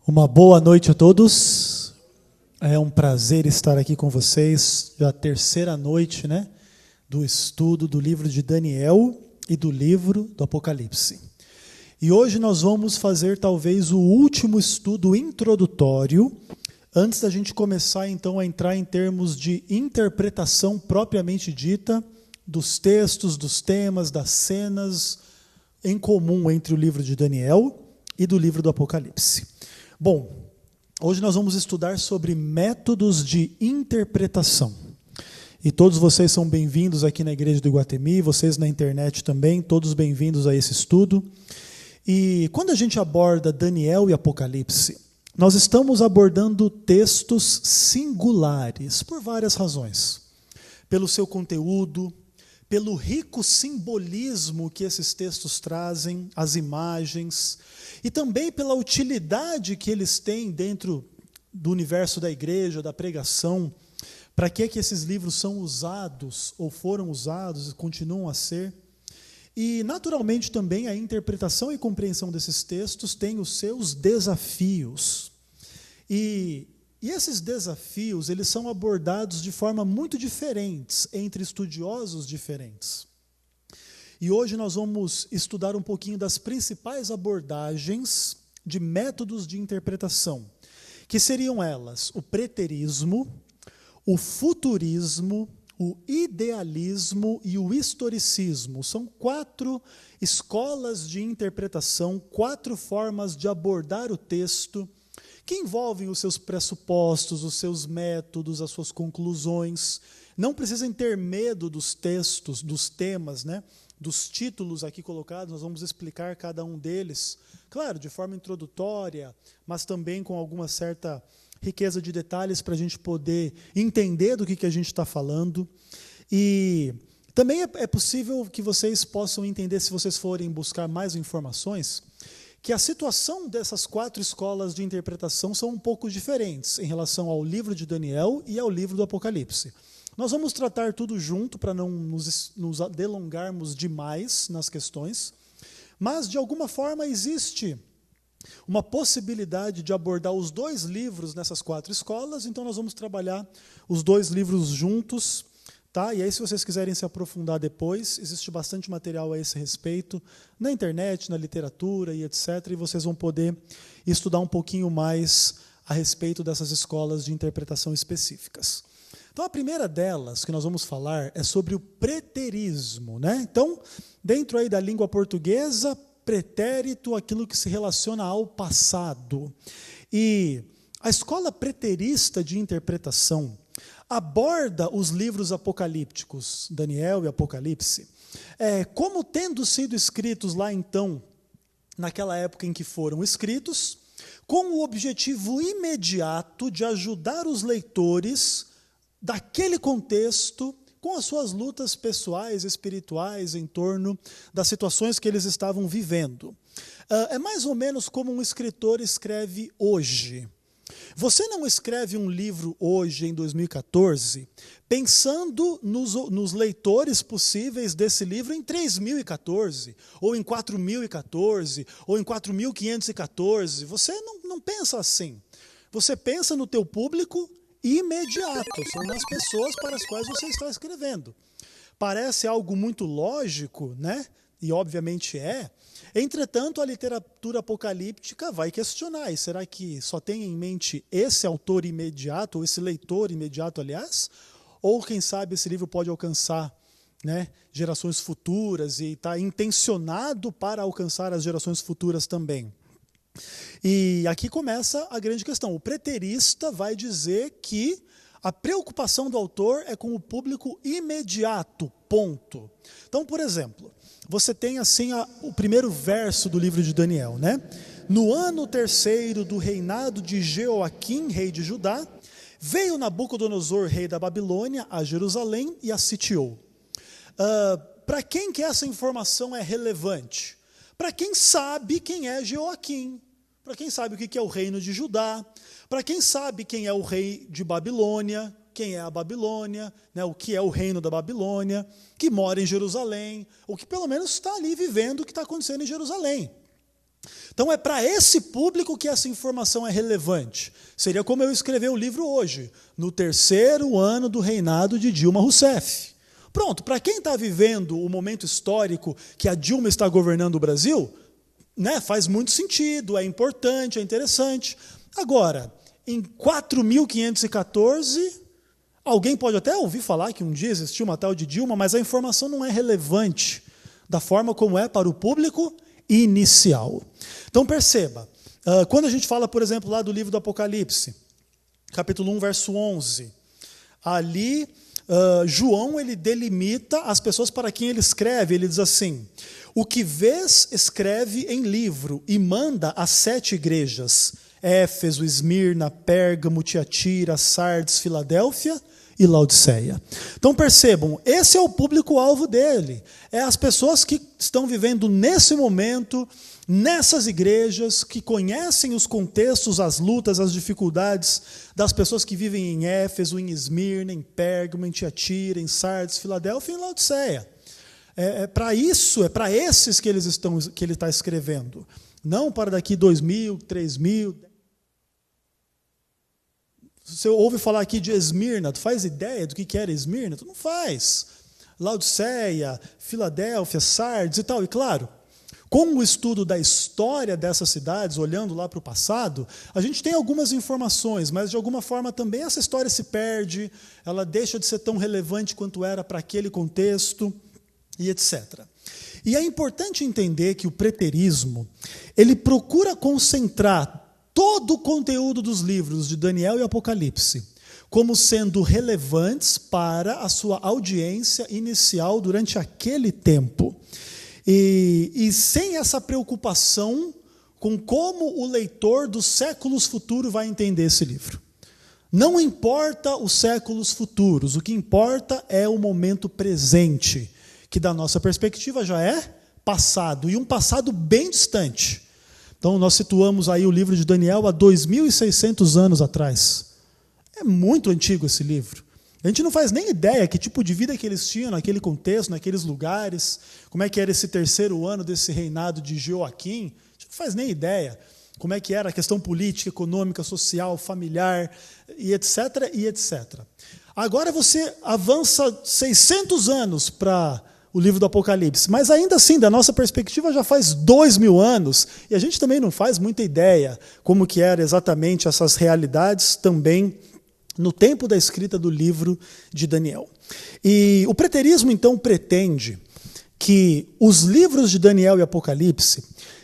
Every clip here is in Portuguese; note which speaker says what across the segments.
Speaker 1: Uma boa noite a todos. É um prazer estar aqui com vocês, já a terceira noite, do estudo do livro de Daniel e do livro do Apocalipse. E hoje nós vamos fazer talvez o último estudo introdutório, antes da gente começar então a entrar em termos de interpretação propriamente dita dos textos, dos temas, das cenas em comum entre o livro de Daniel e do livro do Apocalipse. Bom, hoje nós vamos estudar sobre métodos de interpretação. E todos vocês são bem-vindos aqui na Igreja do Iguatemi, vocês na internet também, todos bem-vindos a esse estudo. E quando a gente aborda Daniel e Apocalipse, nós estamos abordando textos singulares, por várias razões. Pelo seu conteúdo, pelo rico simbolismo que esses textos trazem, as imagens, e também pela utilidade que eles têm dentro do universo da igreja, da pregação, para que esses livros são usados, ou foram usados, e continuam a ser. E, naturalmente, também a interpretação e compreensão desses textos tem os seus desafios. E esses desafios, eles são abordados de forma muito diferentes, entre estudiosos diferentes. E hoje nós vamos estudar um pouquinho das principais abordagens de métodos de interpretação, que seriam elas o preterismo, o futurismo, o idealismo e o historicismo. São 4 escolas de interpretação, 4 formas de abordar o texto, que envolvem os seus pressupostos, os seus métodos, as suas conclusões. Não precisem ter medo dos textos, dos temas, dos títulos aqui colocados, nós vamos explicar cada um deles, claro, de forma introdutória, mas também com alguma certa riqueza de detalhes para a gente poder entender do que a gente está falando. E também é possível que vocês possam entender, se vocês forem buscar mais informações, que a situação dessas 4 escolas de interpretação são um pouco diferentes em relação ao livro de Daniel e ao livro do Apocalipse. Nós vamos tratar tudo junto para não nos delongarmos demais nas questões, mas, de alguma forma, existe uma possibilidade de abordar os 2 livros nessas 4 escolas, então nós vamos trabalhar os 2 livros juntos. Tá? E aí, se vocês quiserem se aprofundar depois, existe bastante material a esse respeito, na internet, na literatura e etc., e vocês vão poder estudar um pouquinho mais a respeito dessas escolas de interpretação específicas. Então, a primeira delas que nós vamos falar é sobre o preterismo. Então, dentro aí da língua portuguesa, pretérito, aquilo que se relaciona ao passado. E a escola preterista de interpretação aborda os livros apocalípticos, Daniel e Apocalipse, como tendo sido escritos lá então, naquela época em que foram escritos, com o objetivo imediato de ajudar os leitores daquele contexto, com as suas lutas pessoais, espirituais, em torno das situações que eles estavam vivendo. É mais ou menos como um escritor escreve hoje. Você não escreve um livro hoje, em 2014, pensando nos leitores possíveis desse livro em 3014, ou em 4014, ou em 4514. Você não pensa assim. Você pensa no teu público imediato, são nas pessoas para as quais você está escrevendo. Parece algo muito lógico, e obviamente é. Entretanto, a literatura apocalíptica vai questionar, e será que só tem em mente esse autor imediato, ou esse leitor imediato, aliás? Ou, quem sabe, esse livro pode alcançar gerações futuras e está intencionado para alcançar as gerações futuras também? E aqui começa a grande questão. O preterista vai dizer que a preocupação do autor é com o público imediato, ponto. Então, por exemplo, você tem assim o primeiro verso do livro de Daniel. No ano 3º do reinado de Jeoaquim, rei de Judá, veio Nabucodonosor, rei da Babilônia, a Jerusalém e a sitiou. Para quem que essa informação é relevante? Para quem sabe quem é Jeoaquim, para quem sabe o que é o reino de Judá, para quem sabe quem é o rei de Babilônia, quem é a Babilônia, o que é o reino da Babilônia, que mora em Jerusalém, ou que pelo menos está ali vivendo o que está acontecendo em Jerusalém. Então é para esse público que essa informação é relevante. Seria como eu escrever o livro hoje, no 3º ano do reinado de Dilma Rousseff. Pronto, para quem está vivendo o momento histórico que a Dilma está governando o Brasil, né, faz muito sentido, é importante, é interessante. Agora, em 4.514, alguém pode até ouvir falar que um dia existiu uma tal de Dilma, mas a informação não é relevante da forma como é para o público inicial. Então perceba, quando a gente fala, por exemplo, lá do livro do Apocalipse, capítulo 1, verso 11, ali João ele delimita as pessoas para quem ele escreve. Ele diz assim: o que vês escreve em livro e manda às 7 igrejas, Éfeso, Esmirna, Pérgamo, Tiatira, Sardes, Filadélfia e Laodiceia. Então percebam, esse é o público-alvo dele. É as pessoas que estão vivendo nesse momento, nessas igrejas, que conhecem os contextos, as lutas, as dificuldades das pessoas que vivem em Éfeso, em Esmirna, em Pérgamo, em Tiatira, em Sardes, Filadélfia e em Laodiceia. É para isso, é para esses que ele está escrevendo. Não para daqui 2.000, 3.000. Você ouve falar aqui de Esmirna, tu faz ideia do que era Esmirna? Tu não faz. Laodiceia, Filadélfia, Sardes e tal. E claro, com o estudo da história dessas cidades, olhando lá para o passado, a gente tem algumas informações, mas de alguma forma também essa história se perde, ela deixa de ser tão relevante quanto era para aquele contexto, e etc. E é importante entender que o preterismo, ele procura concentrar todo o conteúdo dos livros de Daniel e Apocalipse como sendo relevantes para a sua audiência inicial durante aquele tempo. E sem essa preocupação com como o leitor dos séculos futuros vai entender esse livro. Não importa os séculos futuros, o que importa é o momento presente, que da nossa perspectiva já é passado, e um passado bem distante. Então nós situamos aí o livro de Daniel há 2.600 anos atrás. É muito antigo esse livro. A gente não faz nem ideia que tipo de vida que eles tinham naquele contexto, naqueles lugares, como é que era esse 3º ano desse reinado de Joaquim. A gente não faz nem ideia como é que era a questão política, econômica, social, familiar, e etc, e etc. Agora você avança 600 anos para o livro do Apocalipse, mas ainda assim, da nossa perspectiva, já faz 2.000 anos, e a gente também não faz muita ideia como que eram exatamente essas realidades também no tempo da escrita do livro de Daniel. E o preterismo, então, pretende que os livros de Daniel e Apocalipse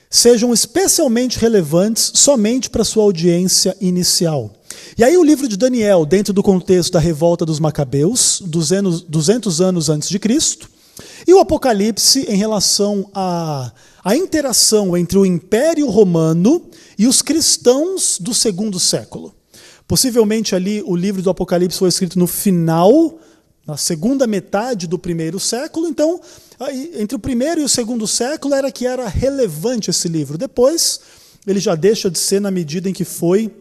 Speaker 1: sejam especialmente relevantes somente para a sua audiência inicial. E aí o livro de Daniel, dentro do contexto da revolta dos Macabeus, 200 anos antes de Cristo, e o Apocalipse em relação à interação entre o Império Romano e os cristãos do 2º século. Possivelmente ali o livro do Apocalipse foi escrito no final, na segunda metade do 1º século, então entre o 1º e o 2º século era que era relevante esse livro. Depois ele já deixa de ser na medida em que foi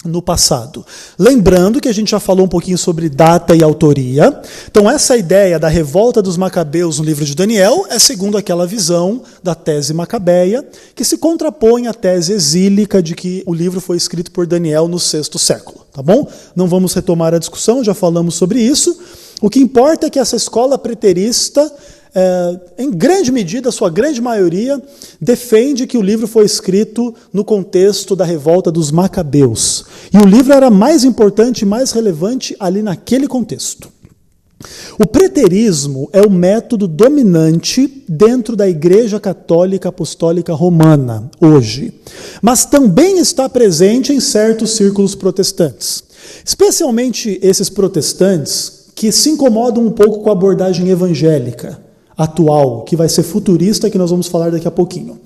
Speaker 1: no passado. Lembrando que a gente já falou um pouquinho sobre data e autoria. Então essa ideia da revolta dos Macabeus no livro de Daniel é segundo aquela visão da tese macabeia, que se contrapõe à tese exílica de que o livro foi escrito por Daniel no 6º século. Tá bom? Não vamos retomar a discussão, já falamos sobre isso. O que importa é que essa escola preterista, em grande medida, a sua grande maioria, defende que o livro foi escrito no contexto da revolta dos Macabeus. E o livro era mais importante e mais relevante ali naquele contexto. O preterismo é o método dominante dentro da Igreja Católica Apostólica Romana, hoje. Mas também está presente em certos círculos protestantes. Especialmente esses protestantes que se incomodam um pouco com a abordagem evangélica atual, que vai ser futurista, que nós vamos falar daqui a pouquinho.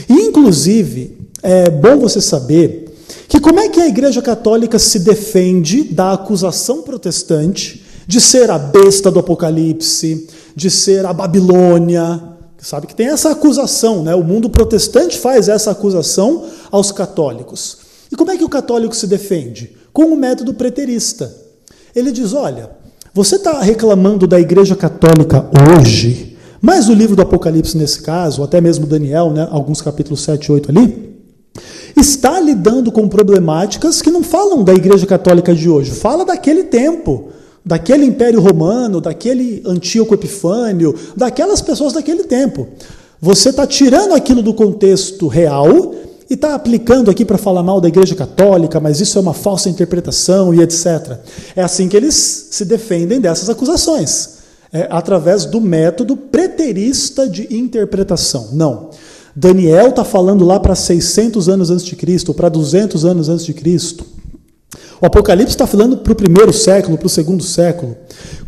Speaker 1: E, inclusive, é bom você saber que como é que a Igreja Católica se defende da acusação protestante de ser a besta do Apocalipse, de ser a Babilônia. Sabe que tem essa acusação, né? O mundo protestante faz essa acusação aos católicos. E como é que o católico se defende? Com o método preterista. Ele diz, olha, você está reclamando da Igreja Católica hoje, mas o livro do Apocalipse nesse caso, ou até mesmo Daniel, né, alguns capítulos 7 e 8 ali, está lidando com problemáticas que não falam da Igreja Católica de hoje, fala daquele tempo, daquele Império Romano, daquele Antíoco Epifânio, daquelas pessoas daquele tempo. Você está tirando aquilo do contexto real e está aplicando aqui para falar mal da Igreja Católica, mas isso é uma falsa interpretação e etc. É assim que eles se defendem dessas acusações, através do método preterista de interpretação. Não. Daniel está falando lá para 600 anos antes de Cristo, ou para 200 anos antes de Cristo. O Apocalipse está falando para o primeiro século, para o segundo século.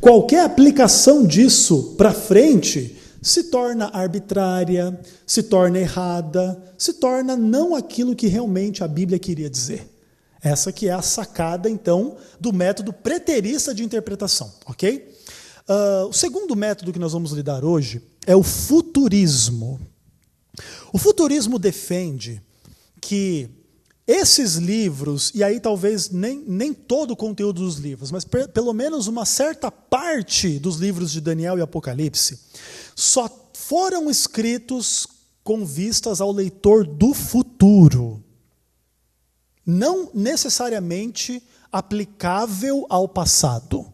Speaker 1: Qualquer aplicação disso para frente se torna arbitrária, se torna errada, se torna não aquilo que realmente a Bíblia queria dizer. Essa que é a sacada, então, do método preterista de interpretação, ok? O segundo método que nós vamos lidar hoje é o futurismo. O futurismo defende que esses livros, e aí talvez nem todo o conteúdo dos livros, mas pelo menos uma certa parte dos livros de Daniel e Apocalipse, só foram escritos com vistas ao leitor do futuro. Não necessariamente aplicável ao passado.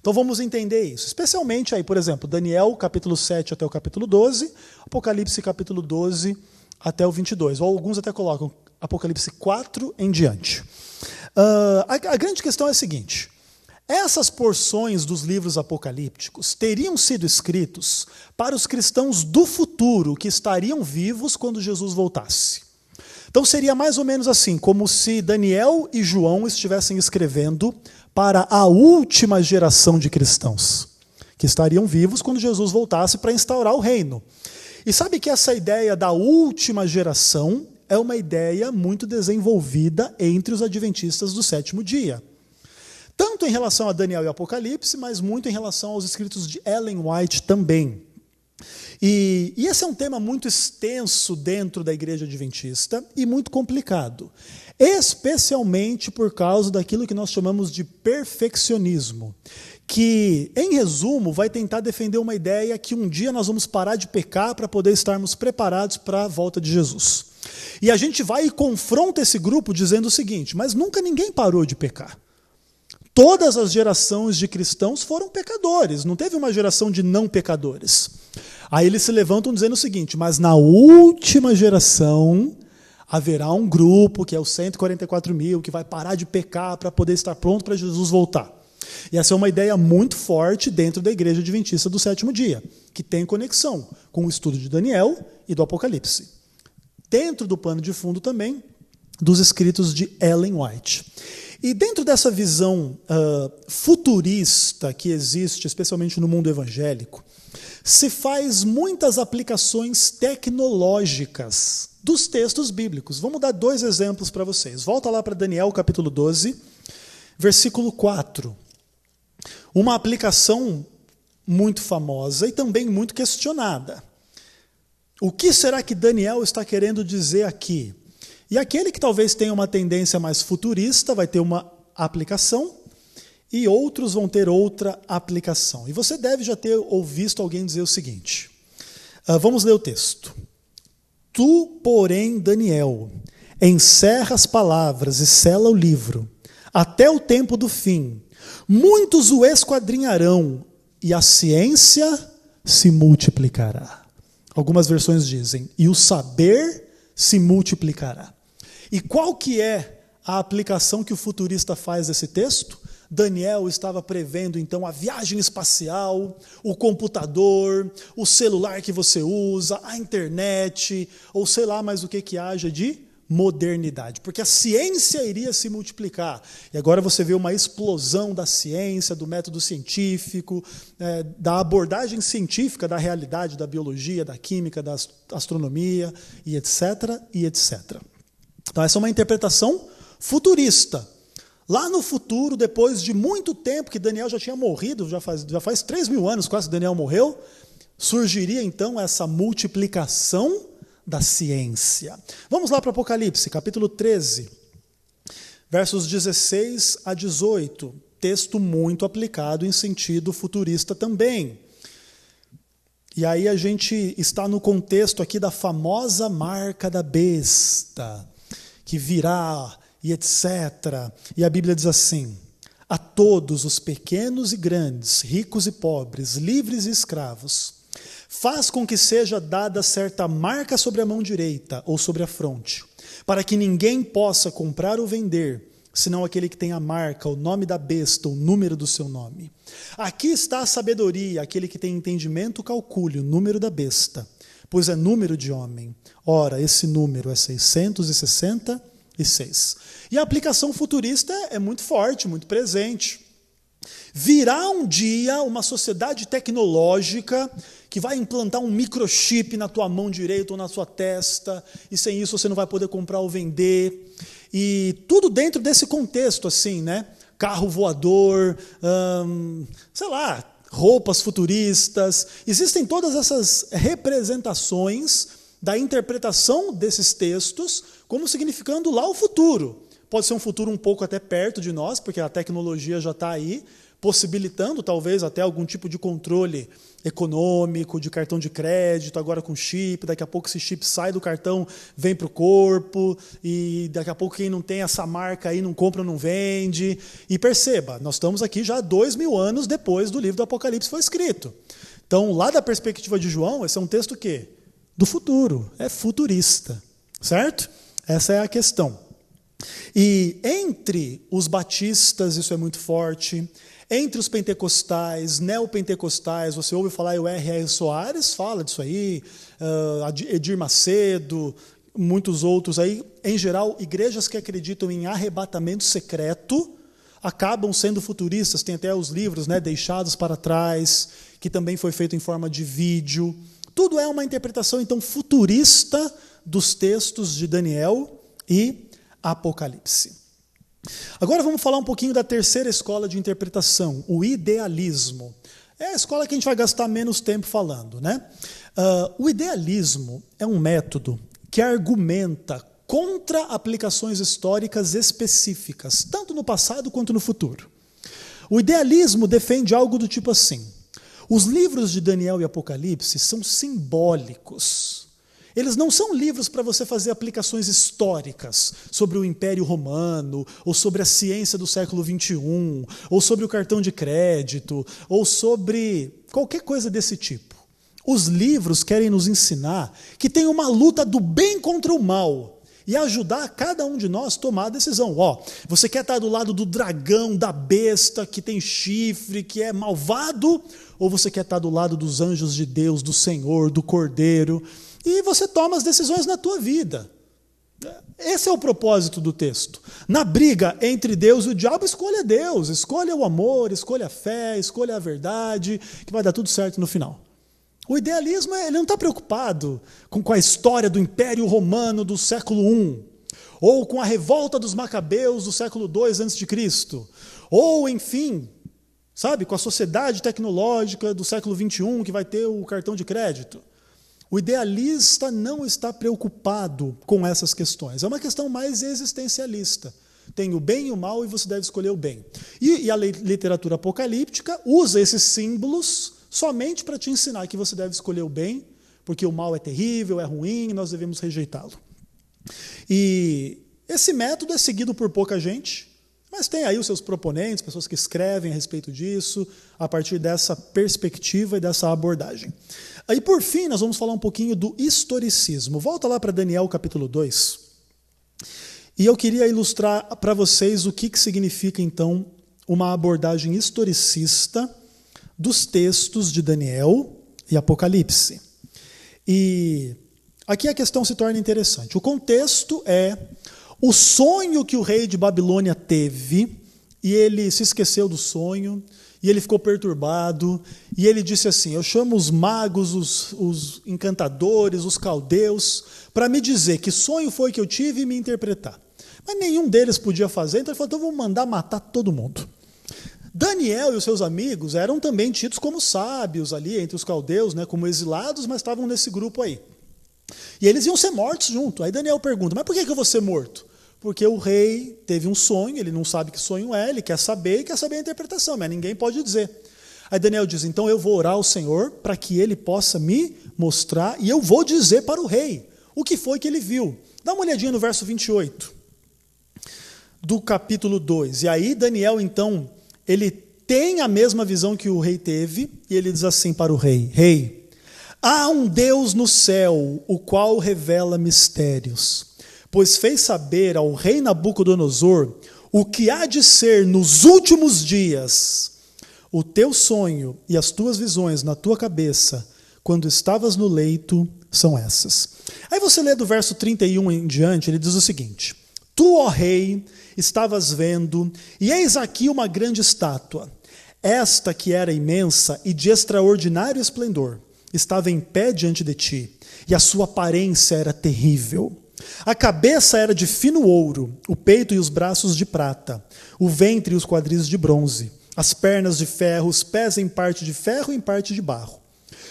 Speaker 1: Então vamos entender isso. Especialmente aí, por exemplo, Daniel, capítulo 7 até o capítulo 12, Apocalipse, capítulo 12 até o 22. Ou alguns até colocam Apocalipse 4 em diante. A grande questão é a seguinte: essas porções dos livros apocalípticos teriam sido escritos para os cristãos do futuro, que estariam vivos quando Jesus voltasse. Então seria mais ou menos assim, como se Daniel e João estivessem escrevendo para a última geração de cristãos, que estariam vivos quando Jesus voltasse para instaurar o reino. E sabe que essa ideia da última geração é uma ideia muito desenvolvida entre os adventistas do sétimo dia. Tanto em relação a Daniel e Apocalipse, mas muito em relação aos escritos de Ellen White também. E esse é um tema muito extenso dentro da igreja adventista e muito complicado, especialmente por causa daquilo que nós chamamos de perfeccionismo, que, em resumo, vai tentar defender uma ideia que um dia nós vamos parar de pecar para poder estarmos preparados para a volta de Jesus. E a gente vai e confronta esse grupo dizendo o seguinte: mas nunca ninguém parou de pecar. Todas as gerações de cristãos foram pecadores, não teve uma geração de não pecadores. Aí eles se levantam dizendo o seguinte: mas na última geração haverá um grupo, que é os 144 mil, que vai parar de pecar para poder estar pronto para Jesus voltar. E essa é uma ideia muito forte dentro da igreja adventista do sétimo dia, que tem conexão com o estudo de Daniel e do Apocalipse. Dentro do pano de fundo também dos escritos de Ellen White. E dentro dessa visão futurista que existe, especialmente no mundo evangélico, se faz muitas aplicações tecnológicas dos textos bíblicos. Vamos dar 2 exemplos para vocês. Volta lá para Daniel, capítulo 12, versículo 4. Uma aplicação muito famosa e também muito questionada. O que será que Daniel está querendo dizer aqui? E aquele que talvez tenha uma tendência mais futurista vai ter uma aplicação e outros vão ter outra aplicação. E você deve já ter ouvido alguém dizer o seguinte. Vamos ler o texto. Tu, porém, Daniel, encerra as palavras e sela o livro, até o tempo do fim. Muitos o esquadrinharão e a ciência se multiplicará. Algumas versões dizem, e o saber se multiplicará. E qual que é a aplicação que o futurista faz desse texto? Daniel estava prevendo, então, a viagem espacial, o computador, o celular que você usa, a internet, ou sei lá mais o que haja de modernidade. Porque a ciência iria se multiplicar. E agora você vê uma explosão da ciência, do método científico, da abordagem científica da realidade, da biologia, da química, da astronomia, e etc, e etc. Então essa é uma interpretação futurista. Lá no futuro, depois de muito tempo que Daniel já tinha morrido, já faz 3.000 anos quase que Daniel morreu, surgiria então essa multiplicação da ciência. Vamos lá para Apocalipse, capítulo 13, versos 16 a 18. Texto muito aplicado em sentido futurista também. E aí a gente está no contexto aqui da famosa marca da besta, que virá e etc. E a Bíblia diz assim: a todos os pequenos e grandes, ricos e pobres, livres e escravos, faz com que seja dada certa marca sobre a mão direita ou sobre a fronte, para que ninguém possa comprar ou vender, senão aquele que tem a marca, o nome da besta, o número do seu nome. Aqui está a sabedoria, aquele que tem entendimento calcule o número da besta, pois é número de homem. Ora, esse número é 666. E a aplicação futurista é muito forte, muito presente. Virá um dia uma sociedade tecnológica que vai implantar um microchip na tua mão direita ou na sua testa, e sem isso você não vai poder comprar ou vender. E tudo dentro desse contexto, assim, né? Carro voador, sei lá, roupas futuristas. Existem todas essas representações da interpretação desses textos como significando lá o futuro. Pode ser um futuro um pouco até perto de nós, porque a tecnologia já está aí, possibilitando talvez até algum tipo de controle econômico, de cartão de crédito, agora com chip, daqui a pouco esse chip sai do cartão, vem para o corpo, e daqui a pouco quem não tem essa marca aí não compra, não vende. E perceba, nós estamos aqui já 2000 anos depois do livro do Apocalipse foi escrito. Então, lá da perspectiva de João, esse é um texto o quê? Do futuro, é futurista, certo? Essa é a questão. E entre os batistas, isso é muito forte. Entre os pentecostais, neopentecostais, você ouve falar, o R.R. Soares fala disso aí, Edir Macedo, muitos outros aí. Em geral, igrejas que acreditam em arrebatamento secreto acabam sendo futuristas. Tem até os livros, né, Deixados para Trás, que também foi feito em forma de vídeo. Tudo é uma interpretação, então, futurista dos textos de Daniel e Apocalipse. Agora vamos falar um pouquinho da terceira escola de interpretação, o idealismo. É a escola que a gente vai gastar menos tempo falando, né? O idealismo é um método que argumenta contra aplicações históricas específicas, tanto no passado quanto no futuro. O idealismo defende algo do tipo assim: os livros de Daniel e Apocalipse são simbólicos. Eles não são livros para você fazer aplicações históricas sobre o Império Romano, ou sobre a ciência do século XXI, ou sobre o cartão de crédito, ou sobre qualquer coisa desse tipo. Os livros querem nos ensinar que tem uma luta do bem contra o mal e ajudar cada um de nós a tomar a decisão. Você quer estar do lado do dragão, da besta, que tem chifre, que é malvado, ou você quer estar do lado dos anjos de Deus, do Senhor, do Cordeiro? E você toma as decisões na tua vida. Esse é o propósito do texto. Na briga entre Deus e o diabo, escolha Deus, escolha o amor, escolha a fé, escolha a verdade, que vai dar tudo certo no final. O idealismo, ele não está preocupado com a história do Império Romano do século I, ou com a revolta dos Macabeus do século II a.C., ou, enfim, sabe, com a sociedade tecnológica do século XXI que vai ter o cartão de crédito. O idealista não está preocupado com essas questões. É uma questão mais existencialista. Tem o bem e o mal e você deve escolher o bem. E a literatura apocalíptica usa esses símbolos somente para te ensinar que você deve escolher o bem, porque o mal é terrível, é ruim e nós devemos rejeitá-lo. E esse método é seguido por pouca gente, mas tem aí os seus proponentes, pessoas que escrevem a respeito disso, a partir dessa perspectiva e dessa abordagem. Aí, por fim, nós vamos falar um pouquinho do historicismo. Volta lá para Daniel, capítulo 2. E eu queria ilustrar para vocês o que significa, então, uma abordagem historicista dos textos de Daniel e Apocalipse. E aqui a questão se torna interessante. O contexto é o sonho que o rei de Babilônia teve, e ele se esqueceu do sonho, e ele ficou perturbado, e ele disse assim: eu chamo os magos, os encantadores, os caldeus, para me dizer que sonho foi que eu tive e me interpretar. Mas nenhum deles podia fazer, então ele falou: então vou mandar matar todo mundo. Daniel e os seus amigos eram também tidos como sábios ali entre os caldeus, né, como exilados, mas estavam nesse grupo aí. E eles iam ser mortos junto. Aí Daniel pergunta: mas por que eu vou ser morto? Porque o rei teve um sonho, ele não sabe que sonho é, ele quer saber e quer saber a interpretação, mas ninguém pode dizer. Aí Daniel diz: então eu vou orar ao Senhor para que ele possa me mostrar e eu vou dizer para o rei o que foi que ele viu. Dá uma olhadinha no verso 28. do capítulo 2. E aí Daniel, então, ele tem a mesma visão que o rei teve, e ele diz assim para o rei: Rei, há um Deus no céu, o qual revela mistérios, pois fez saber ao rei Nabucodonosor o que há de ser nos últimos dias. O teu sonho e as tuas visões na tua cabeça, quando estavas no leito, são essas. Aí você lê do verso 31 em diante, ele diz o seguinte: Tu, ó rei, estavas vendo, e eis aqui uma grande estátua. Esta que era imensa e de extraordinário esplendor, estava em pé diante de ti, e a sua aparência era terrível. A cabeça era de fino ouro, o peito e os braços de prata, o ventre e os quadris de bronze, as pernas de ferro, os pés em parte de ferro e em parte de barro.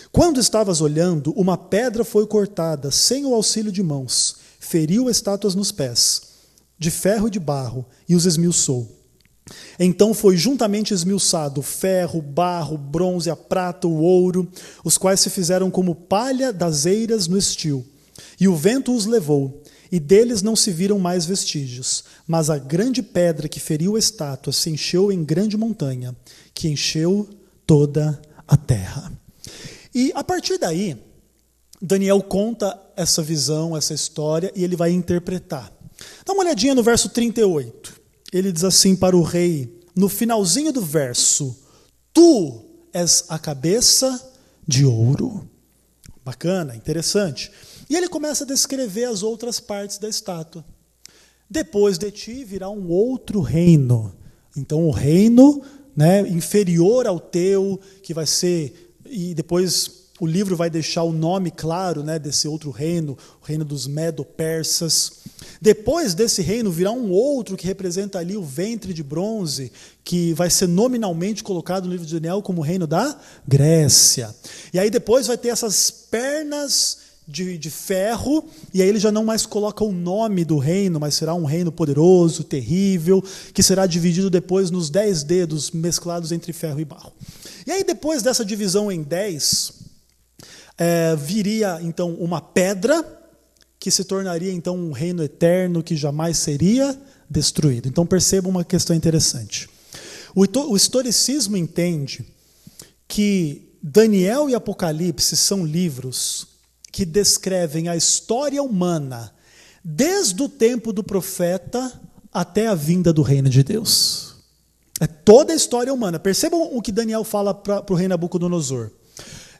Speaker 1: Quando estavas olhando, uma pedra foi cortada, sem o auxílio de mãos, feriu estátuas nos pés, de ferro e de barro, e os esmiuçou. Então foi juntamente esmiuçado o ferro, o barro, o bronze, a prata, o ouro, os quais se fizeram como palha das eiras no estio. E o vento os levou, e deles não se viram mais vestígios. Mas a grande pedra que feriu a estátua se encheu em grande montanha, que encheu toda a terra. E a partir daí, Daniel conta essa visão, essa história, e ele vai interpretar. Dá uma olhadinha no verso 38. Ele diz assim para o rei, no finalzinho do verso: Tu és a cabeça de ouro. Bacana, interessante. E ele começa a descrever as outras partes da estátua. Depois de ti virá um outro reino. Então o reino, né, inferior ao teu, que vai ser... E depois o livro vai deixar o nome claro, né, desse outro reino, o reino dos Medo-Persas. Depois desse reino virá um outro que representa ali o ventre de bronze, que vai ser nominalmente colocado no livro de Daniel como o reino da Grécia. E aí depois vai ter essas pernas de ferro, e aí ele já não mais coloca o nome do reino, mas será um reino poderoso, terrível, que será dividido depois nos 10 dedos mesclados entre ferro e barro. E aí depois dessa divisão em 10, viria então uma pedra, que se tornaria então um reino eterno que jamais seria destruído. Então perceba uma questão interessante. O historicismo entende que Daniel e Apocalipse são livros que descrevem a história humana desde o tempo do profeta até a vinda do reino de Deus. É toda a história humana. Percebam o que Daniel fala para o rei Nabucodonosor.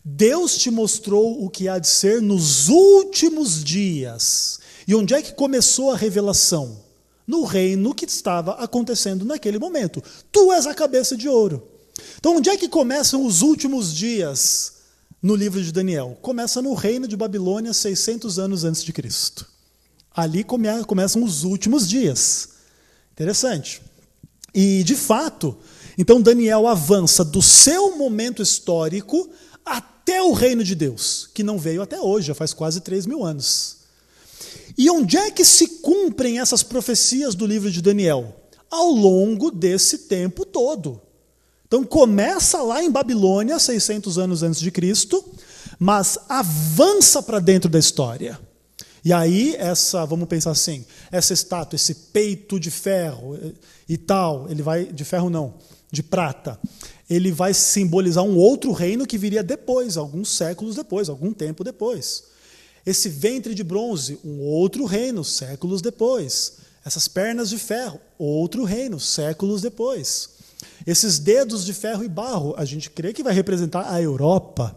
Speaker 1: Deus te mostrou o que há de ser nos últimos dias. E onde é que começou a revelação? No reino que estava acontecendo naquele momento. Tu és a cabeça de ouro. Então onde é que começam os últimos dias no livro de Daniel? Começa no reino de Babilônia, 600 anos antes de Cristo. Ali começam os últimos dias. Interessante. E, de fato, então Daniel avança do seu momento histórico até o reino de Deus, que não veio até hoje, já faz quase 3.000 anos. E onde é que se cumprem essas profecias do livro de Daniel? Ao longo desse tempo todo. Então começa lá em Babilônia, 600 anos antes de Cristo, mas avança para dentro da história. E aí, vamos pensar assim, essa estátua, esse peito de ferro e tal, ele vai, de ferro não, de prata, ele vai simbolizar um outro reino que viria depois, alguns séculos depois, algum tempo depois. Esse ventre de bronze, um outro reino, séculos depois. Essas pernas de ferro, outro reino, séculos depois. Esses dedos de ferro e barro, a gente crê que vai representar a Europa.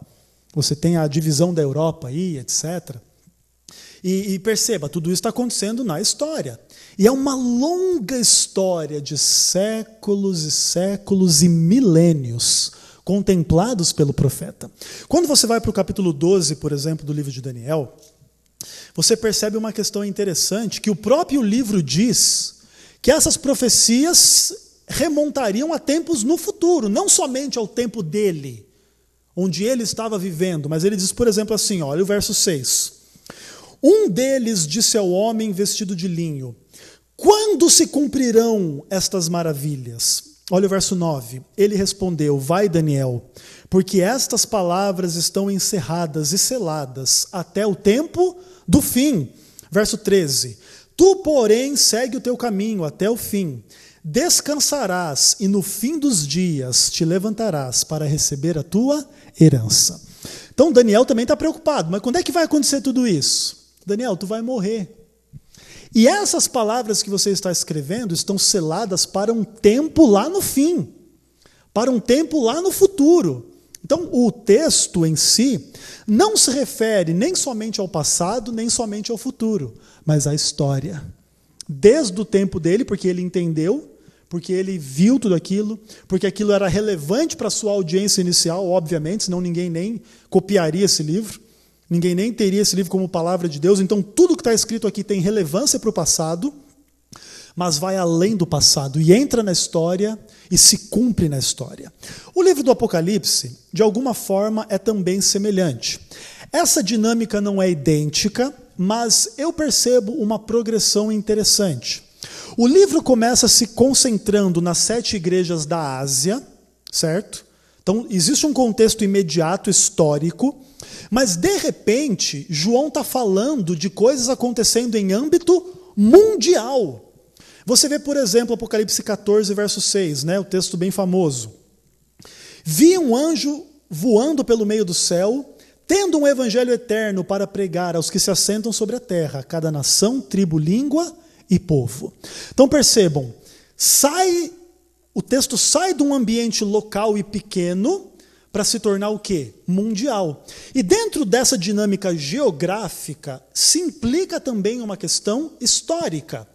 Speaker 1: Você tem a divisão da Europa aí, etc. E perceba, tudo isso está acontecendo na história. E é uma longa história de séculos e séculos e milênios contemplados pelo profeta. Quando você vai para o capítulo 12, por exemplo, do livro de Daniel, você percebe uma questão interessante, que o próprio livro diz que essas profecias remontariam a tempos no futuro, não somente ao tempo dele, onde ele estava vivendo, mas ele diz, por exemplo, assim, olha o verso 6. Um deles disse ao homem vestido de linho: quando se cumprirão estas maravilhas? Olha o verso 9. Ele respondeu: vai, Daniel, porque estas palavras estão encerradas e seladas até o tempo do fim. Verso 13. Tu, porém, segue o teu caminho até o fim. Descansarás e no fim dos dias te levantarás para receber a tua herança. Então Daniel também está preocupado. Mas quando é que vai acontecer tudo isso? Daniel, tu vai morrer. E essas palavras que você está escrevendo estão seladas para um tempo lá no fim. Para um tempo lá no futuro. Então o texto em si não se refere nem somente ao passado, nem somente ao futuro, mas à história. Desde o tempo dele, porque ele entendeu, porque ele viu tudo aquilo, porque aquilo era relevante para a sua audiência inicial, obviamente, senão ninguém nem copiaria esse livro, ninguém nem teria esse livro como palavra de Deus. Então tudo que está escrito aqui tem relevância para o passado, mas vai além do passado e entra na história e se cumpre na história. O livro do Apocalipse, de alguma forma, é também semelhante. Essa dinâmica não é idêntica, mas eu percebo uma progressão interessante. O livro começa se concentrando nas 7 igrejas da Ásia, certo? Então, existe um contexto imediato, histórico, mas, de repente, João está falando de coisas acontecendo em âmbito mundial. Você vê, por exemplo, Apocalipse 14, verso 6, né, o texto bem famoso. Vi um anjo voando pelo meio do céu, tendo um evangelho eterno para pregar aos que se assentam sobre a terra, cada nação, tribo, língua e povo. Então percebam, o texto sai de um ambiente local e pequeno para se tornar o quê? Mundial. E dentro dessa dinâmica geográfica se implica também uma questão histórica.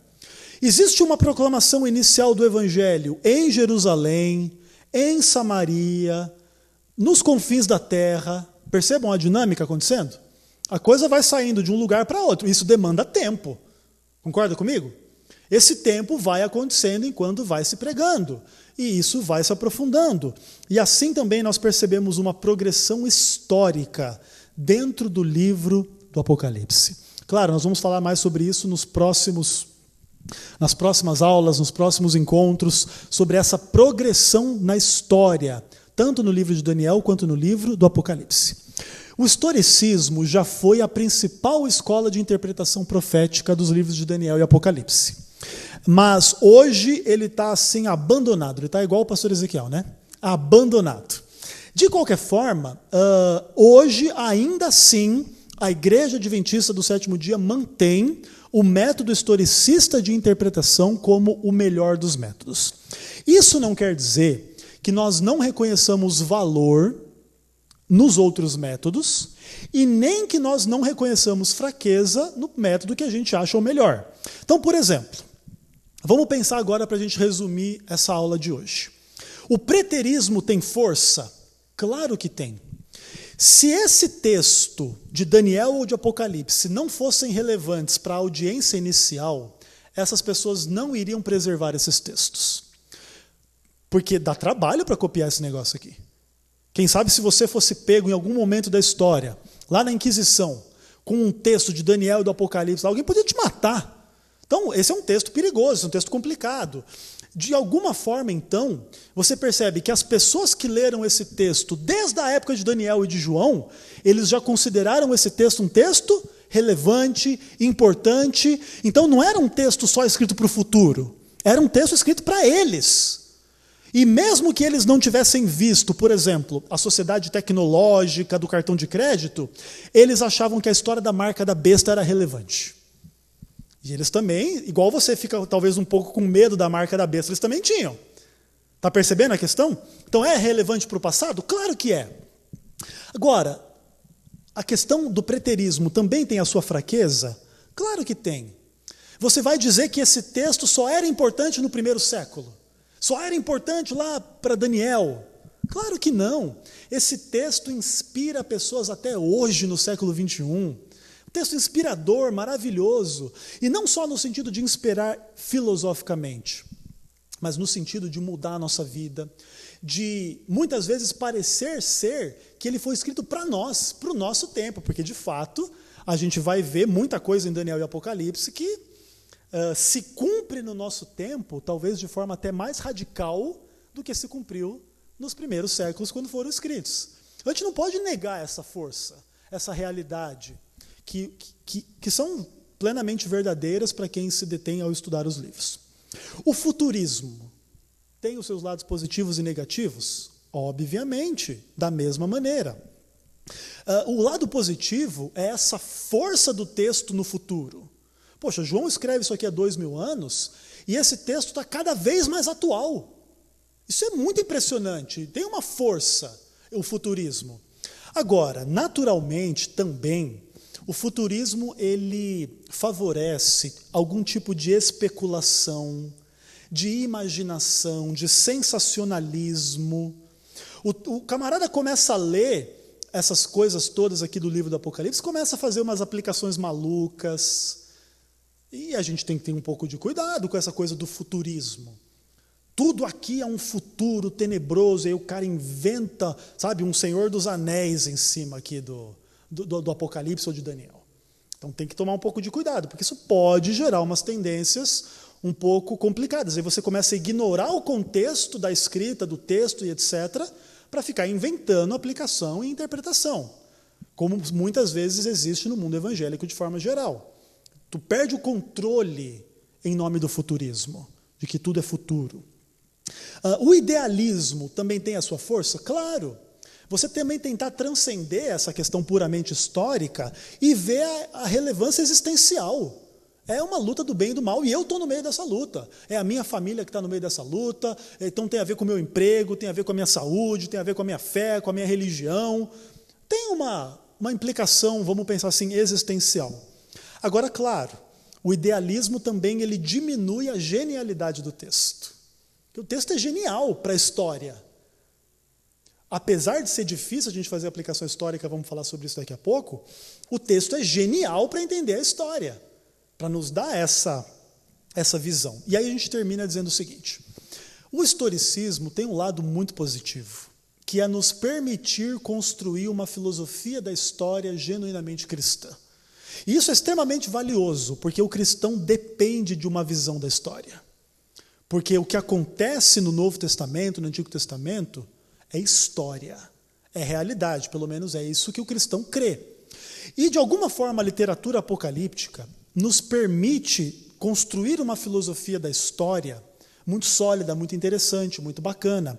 Speaker 1: Existe uma proclamação inicial do evangelho em Jerusalém, em Samaria, nos confins da terra. Percebam a dinâmica acontecendo? A coisa vai saindo de um lugar para outro. Isso demanda tempo. Concorda comigo? Esse tempo vai acontecendo enquanto vai se pregando. E isso vai se aprofundando. E assim também nós percebemos uma progressão histórica dentro do livro do Apocalipse. Claro, nós vamos falar mais sobre isso nas próximas aulas, nos próximos encontros, sobre essa progressão na história, tanto no livro de Daniel quanto no livro do Apocalipse. O historicismo já foi a principal escola de interpretação profética dos livros de Daniel e Apocalipse. Mas hoje ele está assim abandonado, ele está igual o pastor Ezequiel, né? Abandonado. De qualquer forma, hoje ainda assim a Igreja Adventista do Sétimo Dia mantém o método historicista de interpretação como o melhor dos métodos. Isso não quer dizer que nós não reconheçamos valor nos outros métodos e nem que nós não reconheçamos fraqueza no método que a gente acha o melhor. Então, por exemplo, vamos pensar agora para a gente resumir essa aula de hoje. O preterismo tem força? Claro que tem. Se esse texto de Daniel ou de Apocalipse não fossem relevantes para a audiência inicial, essas pessoas não iriam preservar esses textos. Porque dá trabalho para copiar esse negócio aqui. Quem sabe se você fosse pego em algum momento da história, lá na Inquisição, com um texto de Daniel e do Apocalipse, alguém podia te matar. Então, esse é um texto perigoso, é um texto complicado. De alguma forma, então, você percebe que as pessoas que leram esse texto desde a época de Daniel e de João, eles já consideraram esse texto um texto relevante, importante. Então, não era um texto só escrito para o futuro, era um texto escrito para eles. E mesmo que eles não tivessem visto, por exemplo, a sociedade tecnológica do cartão de crédito, eles achavam que a história da marca da besta era relevante. E eles também, igual você fica talvez um pouco com medo da marca da besta, eles também tinham. Está percebendo a questão? Então é relevante para o passado? Claro que é. Agora, a questão do preterismo também tem a sua fraqueza? Claro que tem. Você vai dizer que esse texto só era importante no primeiro século? Só era importante lá para Daniel? Claro que não. Esse texto inspira pessoas até hoje no século 21. Texto inspirador, maravilhoso, e não só no sentido de inspirar filosoficamente, mas no sentido de mudar a nossa vida, de muitas vezes parecer ser que ele foi escrito para nós, para o nosso tempo, porque de fato a gente vai ver muita coisa em Daniel e Apocalipse que se cumpre no nosso tempo, talvez de forma até mais radical do que se cumpriu nos primeiros séculos quando foram escritos. A gente não pode negar essa força, essa realidade, que são plenamente verdadeiras para quem se detém ao estudar os livros. O futurismo tem os seus lados positivos e negativos? Obviamente, da mesma maneira. O lado positivo é essa força do texto no futuro. Poxa, João escreve isso aqui há 2000 anos e esse texto está cada vez mais atual. Isso é muito impressionante, tem uma força, o futurismo. Agora, naturalmente, também, o futurismo ele favorece algum tipo de especulação, de imaginação, de sensacionalismo. O camarada começa a ler essas coisas todas aqui do livro do Apocalipse, começa a fazer umas aplicações malucas, e a gente tem que ter um pouco de cuidado com essa coisa do futurismo. Tudo aqui é um futuro tenebroso, e aí o cara inventa, sabe, um Senhor dos Anéis em cima aqui do Apocalipse ou de Daniel. Então tem que tomar um pouco de cuidado, porque isso pode gerar umas tendências um pouco complicadas. Aí você começa a ignorar o contexto da escrita, do texto e etc., para ficar inventando aplicação e interpretação, como muitas vezes existe no mundo evangélico de forma geral. Tu perde o controle em nome do futurismo, de que tudo é futuro. O idealismo também tem a sua força? Claro. Você também tentar transcender essa questão puramente histórica e ver a relevância existencial. É uma luta do bem e do mal, e eu estou no meio dessa luta. É a minha família que está no meio dessa luta, então tem a ver com o meu emprego, tem a ver com a minha saúde, tem a ver com a minha fé, com a minha religião. Tem uma implicação, vamos pensar assim, existencial. Agora, claro, o idealismo também ele diminui a genialidade do texto. O texto é genial para a história. Apesar de ser difícil a gente fazer aplicação histórica, vamos falar sobre isso daqui a pouco, o texto é genial para entender a história, para nos dar essa visão. E aí a gente termina dizendo o seguinte: o historicismo tem um lado muito positivo, que é nos permitir construir uma filosofia da história genuinamente cristã. E isso é extremamente valioso, porque o cristão depende de uma visão da história. Porque o que acontece no Novo Testamento, no Antigo Testamento, é história, é realidade, pelo menos é isso que o cristão crê. E, de alguma forma, a literatura apocalíptica nos permite construir uma filosofia da história muito sólida, muito interessante, muito bacana.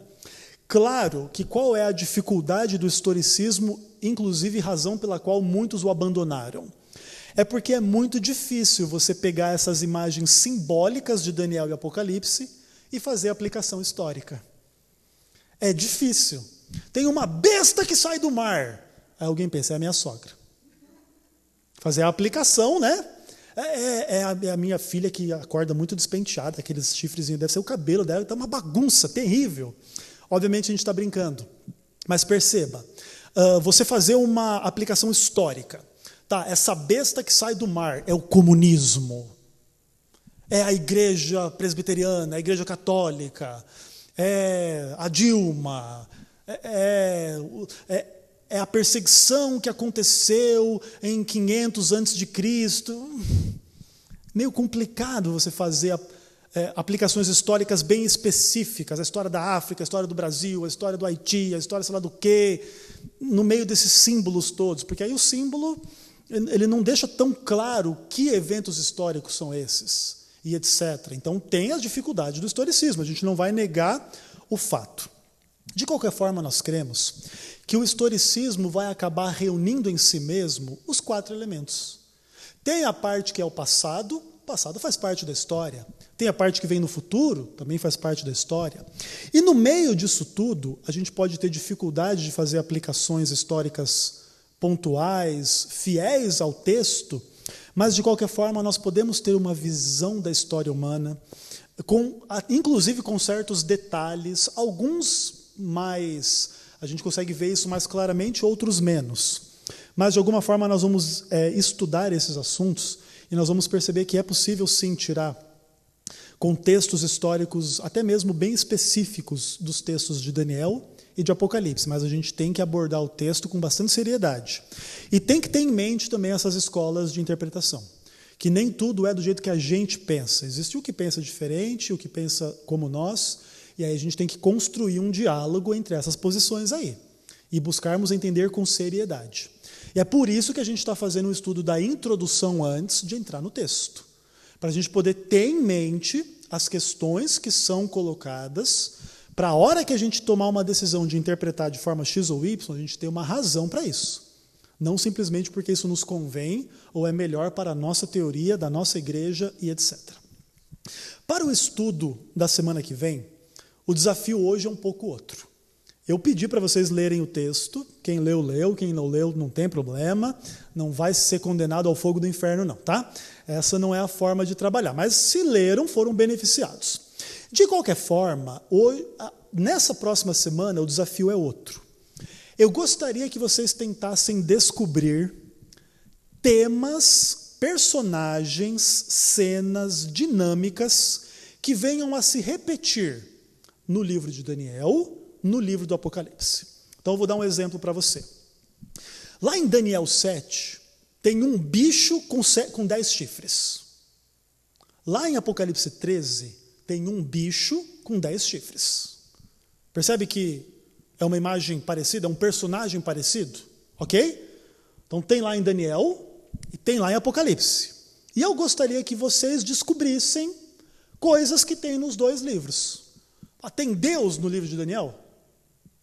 Speaker 1: Claro que qual é a dificuldade do historicismo, inclusive razão pela qual muitos o abandonaram? É porque é muito difícil você pegar essas imagens simbólicas de Daniel e Apocalipse e fazer aplicação histórica. É difícil. Tem uma besta que sai do mar. Aí alguém pensa, é a minha sogra. Fazer a aplicação, né? É a minha filha que acorda muito despenteada, aqueles chifrezinhos, deve ser o cabelo dela, está uma bagunça terrível. Obviamente a gente está brincando. Mas perceba, você fazer uma aplicação histórica. Tá, essa besta que sai do mar é o comunismo, é a igreja presbiteriana, a igreja católica, é a Dilma, é a perseguição que aconteceu em 500 antes de Cristo. Meio complicado você fazer aplicações históricas bem específicas, a história da África, a história do Brasil, a história do Haiti, a história sei lá do quê, no meio desses símbolos todos, porque aí o símbolo ele não deixa tão claro que eventos históricos são esses, e etc. Então tem a dificuldade do historicismo, a gente não vai negar o fato. De qualquer forma, nós cremos que o historicismo vai acabar reunindo em si mesmo os 4 elementos. Tem a parte que é o passado faz parte da história. Tem a parte que vem no futuro, também faz parte da história. E no meio disso tudo, a gente pode ter dificuldade de fazer aplicações históricas pontuais, fiéis ao texto, mas de qualquer forma nós podemos ter uma visão da história humana, inclusive com certos detalhes, alguns mais, a gente consegue ver isso mais claramente, outros menos. Mas de alguma forma nós vamos estudar esses assuntos e nós vamos perceber que é possível sim tirar contextos históricos até mesmo bem específicos dos textos de Daniel e de Apocalipse, mas a gente tem que abordar o texto com bastante seriedade. E tem que ter em mente também essas escolas de interpretação, que nem tudo é do jeito que a gente pensa. Existe o que pensa diferente, o que pensa como nós, e aí a gente tem que construir um diálogo entre essas posições aí, e buscarmos entender com seriedade. E é por isso que a gente está fazendo um estudo da introdução antes de entrar no texto, para a gente poder ter em mente as questões que são colocadas, para a hora que a gente tomar uma decisão de interpretar de forma X ou Y, a gente ter uma razão para isso. Não simplesmente porque isso nos convém ou é melhor para a nossa teoria, da nossa igreja e etc. Para o estudo da semana que vem, o desafio hoje é um pouco outro. Eu pedi para vocês lerem o texto, quem leu, leu, quem não leu, não tem problema, não vai ser condenado ao fogo do inferno não, tá? Essa não é a forma de trabalhar, mas se leram, foram beneficiados. De qualquer forma, hoje, nessa próxima semana, o desafio é outro. Eu gostaria que vocês tentassem descobrir temas, personagens, cenas, dinâmicas que venham a se repetir no livro de Daniel, no livro do Apocalipse. Então eu vou dar um exemplo para você. Lá em Daniel 7, tem um bicho com 10 chifres. Lá em Apocalipse 13, tem um bicho com 10 chifres. Percebe que é uma imagem parecida, é um personagem parecido? Ok? Então tem lá em Daniel e tem lá em Apocalipse. E eu gostaria que vocês descobrissem coisas que tem nos dois livros. Tem Deus no livro de Daniel?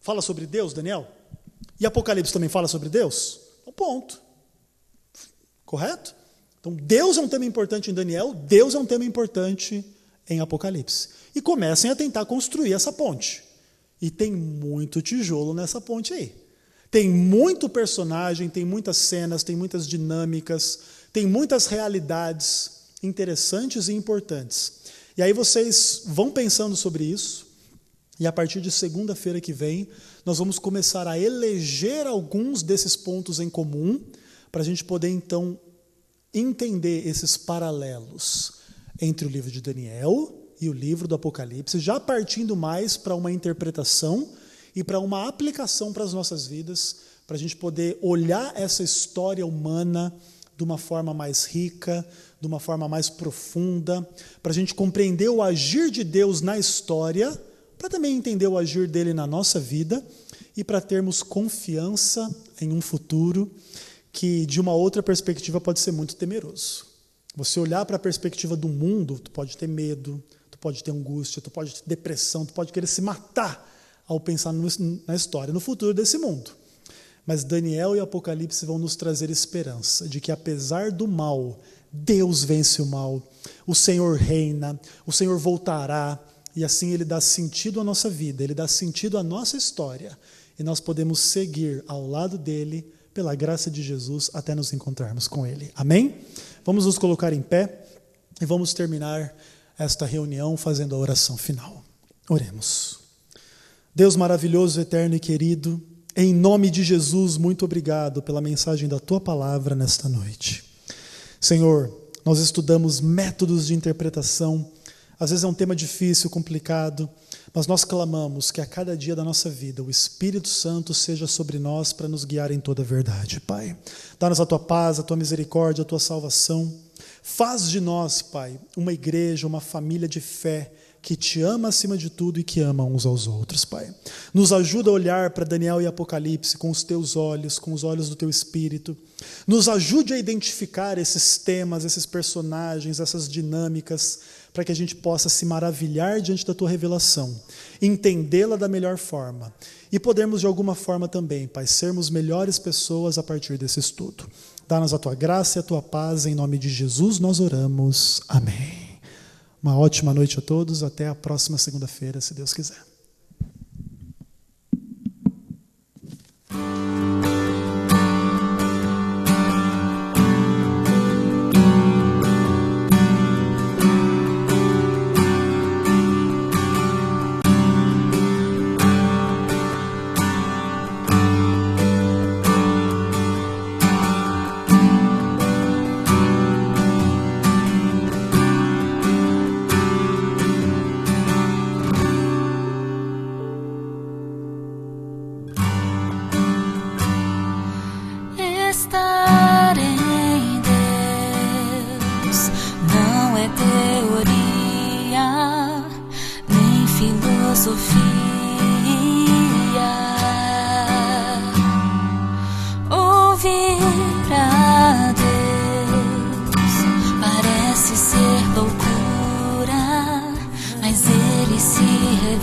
Speaker 1: Fala sobre Deus, Daniel? E Apocalipse também fala sobre Deus? Então, ponto. Correto? Então, Deus é um tema importante em Daniel, Deus é um tema importante em Apocalipse. E comecem a tentar construir essa ponte. E tem muito tijolo nessa ponte aí. Tem muito personagem, tem muitas cenas, tem muitas dinâmicas, tem muitas realidades interessantes e importantes. E aí vocês vão pensando sobre isso, e a partir de segunda-feira que vem, nós vamos começar a eleger alguns desses pontos em comum, para a gente poder, então, entender esses paralelos entre o livro de Daniel e o livro do Apocalipse, já partindo mais para uma interpretação e para uma aplicação para as nossas vidas, para a gente poder olhar essa história humana de uma forma mais rica, de uma forma mais profunda, para a gente compreender o agir de Deus na história, para também entender o agir dele na nossa vida e para termos confiança em um futuro que, de uma outra perspectiva, pode ser muito temeroso. Você olhar para a perspectiva do mundo, tu pode ter medo, tu pode ter angústia, tu pode ter depressão, tu pode querer se matar ao pensar na história, no futuro desse mundo. Mas Daniel e Apocalipse vão nos trazer esperança de que, apesar do mal, Deus vence o mal, o Senhor reina, o Senhor voltará, e assim ele dá sentido à nossa vida, ele dá sentido à nossa história, e nós podemos seguir ao lado dele, pela graça de Jesus, até nos encontrarmos com ele. Amém? Vamos nos colocar em pé e vamos terminar esta reunião fazendo a oração final. Oremos. Deus maravilhoso, eterno e querido, em nome de Jesus, muito obrigado pela mensagem da tua palavra nesta noite. Senhor, nós estudamos métodos de interpretação. Às vezes é um tema difícil, complicado, mas nós clamamos que a cada dia da nossa vida o Espírito Santo seja sobre nós para nos guiar em toda a verdade, Pai. Dá-nos a tua paz, a tua misericórdia, a tua salvação. Faz de nós, Pai, uma igreja, uma família de fé que te ama acima de tudo e que ama uns aos outros, Pai. Nos ajuda a olhar para Daniel e Apocalipse com os teus olhos, com os olhos do teu Espírito. Nos ajude a identificar esses temas, esses personagens, essas dinâmicas, para que a gente possa se maravilhar diante da tua revelação, entendê-la da melhor forma e podermos de alguma forma também, Pai, sermos melhores pessoas a partir desse estudo. Dá-nos a tua graça e a tua paz, em nome de Jesus nós oramos. Amém. Uma ótima noite a todos, até a próxima segunda-feira, se Deus quiser.
Speaker 2: Estar em Deus não é teoria, nem filosofia. Ouvir mas ele se